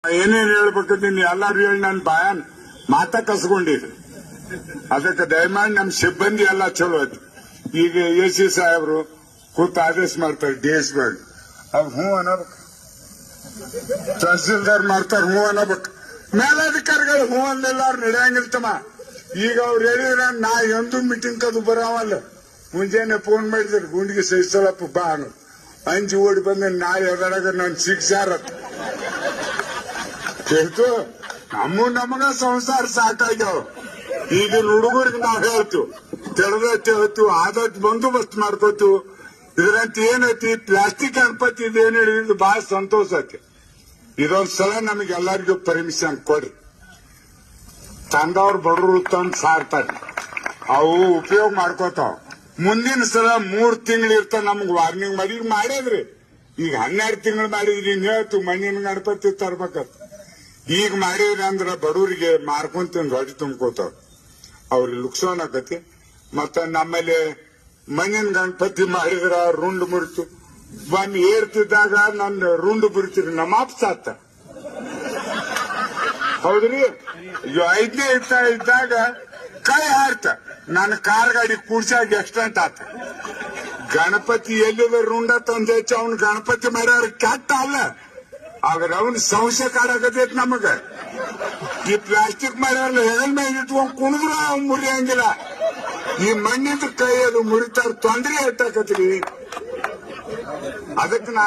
ಏನೇನ್ ಹೇಳ್ಬೇಕಂತೀನಿ ಎಲ್ಲಾರು ಹೇಳಿ ನನ್ ಬಾಯನ್ ಮಾತ ಕಸ್ಕೊಂಡಿದ್ರು. ಅದಕ್ಕೆ ದಯಮಾಡಿ ನಮ್ ಸಿಬ್ಬಂದಿ ಎಲ್ಲ ಚಲೋ ಐತಿ. ಈಗ AC ಸಾಹೇಬ್ರು ಕೂತ್ ಆದೇಶ ಮಾಡ್ತಾರೆ DSP ಅವ್ ಹ್ಞೂ ಅನ್ನಬೇಕು, ತಹಸೀಲ್ದಾರ್ ಮಾಡ್ತಾರ ಹ್ಞೂ ಅನ್ನಬೇಕು, ಮೇಲಾಧಿಕಾರಿಗಳು ಹ್ಞೂ ಅನ್ನಲಿಲ್ಲ ಅವ್ರು ನಡೆಯಂಗಿಲ್ತಮ್ಮ. ಈಗ ಅವ್ರು ಹೇಳಿದ್ರ ನಾ ಎಂದು ಮೀಟಿಂಗ್ ಕದು ಬರಾವಲ್ಲ. ಮುಂಜಾನೆ ಫೋನ್ ಮಾಡಿದ್ರು ಗುಂಡಿಗೆ ಸಹಿಸಲಪ್ಪ ಬಾ ಅನ್ನೋ ಅಂಜಿ ಓಡಿ ಬಂದ ನಾಳೆ ಎದರಾಗ ನನ್ ಶಿಕ್ಷಾರ ಹೇಳ್ತು. ನಮಗ ಸಂಸಾರ ಸಾಕಾಗ್ಯಾವ. ಈಗಿನ ಹುಡುಗರಿಗೆ ನಾವ್ ಹೇಳ್ತೀವಿ ತೆಳದೈತಿ ಹೇಳ್ತೀವಿ, ಆದಷ್ಟು ಬಂದೋಬಸ್ತ್ ಮಾಡ್ಕೋತೀವಿ. ಇದ್ರಂತ ಏನೈತಿ ಪ್ಲಾಸ್ಟಿಕ್ ಗಣಪತಿ ಇದೇನು ಹೇಳಿದ್ರು ಬಹಳ ಸಂತೋಷ ಐತಿ. ಇದೊಂದ್ ಸಲ ನಮಗೆ ಎಲ್ಲರಿಗೂ ಪರ್ಮಿಷನ್ ಕೊಡ್ರಿ. ತಂದವ್ರು ಬಡವರು ತಂದ್ ಸಾರ್ತಾರೆ, ಅವು ಉಪಯೋಗ ಮಾಡ್ಕೋತಾವ. ಮುಂದಿನ ಸಲ 3 ತಿಂಗಳು ಇರ್ತಾವ ನಮ್ಗೆ ವಾರ್ನಿಂಗ್ ಮಾಡಿ. ಈಗ ಮಾಡ್ಯದ್ರಿ, ಈಗ 12 ತಿಂಗಳು ಮಾಡಿದ್ರಿ. ಇನ್ ಹೇಳ್ತು ಮಣ್ಣಿನ ಗಣಪತಿ ತರ್ಬೇಕಂತ. ಈಗ ಮಾಡಿದ್ರಿ ಅಂದ್ರ ಬಡವರಿಗೆ ಮಾರ್ಕೊಂತ ಹೊಡಿ ತುಂಬ್ಕೋತಾವ, ಅವ್ರಿಗೆ ಲುಕ್ಸಾನ್ ಆಗತಿ. ಮತ್ತ ನಮ್ಮಲ್ಲಿ ಮಣ್ಣಿನ ಗಣಪತಿ ಮಾಡಿದ್ರ ರುಂಡ್ ಮುರಿತು ಬಂದ್ ಏರ್ತಿದ್ದಾಗ ನನ್ನ ರುಂಡ್ ಮುರಿತೀರಿ ನಮ್ಮ ಅಪ್ಸಾತ. ಹೌದ್ರಿ, 5ನೇ ಇದ್ದಾಗ ಕೈ ಹಾರ್ತ ನನ್ನ ಕಾರ್ ಗಾಡಿ ಕೂಡ್ಸಾಗ ಎಕ್ಸ್ಟೆಂಟ್ ಆತ. ಗಣಪತಿ ಎಲ್ಲಿದ ರುಂಡ ತಂದ ಹೆಚ್ಚು ಅವ್ನ ಗಣಪತಿ ಮಾಡ್ಯಾರ ಕೆಟ್ಟ ಅಲ್ಲ, ಆದ್ರೆ ಅವನ್ ಸಂಶಯ ಕಾಡಕತೈತಿ ನಮಗ. ಈ ಪ್ಲಾಸ್ಟಿಕ್ ಮಾಡ್ಯಾರಲ್ಲ ಹೆಗಲ್ ಮೇಲೆ ಇಟ್ಕೊಂಡ್ ಕುಣಿದ್ರು ಅವ್ನು ಮುರಿಯಂಗಿಲ್ಲ. ಈ ಮಣ್ಣಿದ ಕೈ ಅದು ಮುರಿತಾರ, ತೊಂದ್ರೆ ಎಟ್ಟಾಕತ್ರಿ. ಅದಕ್ಕೆ ನಾ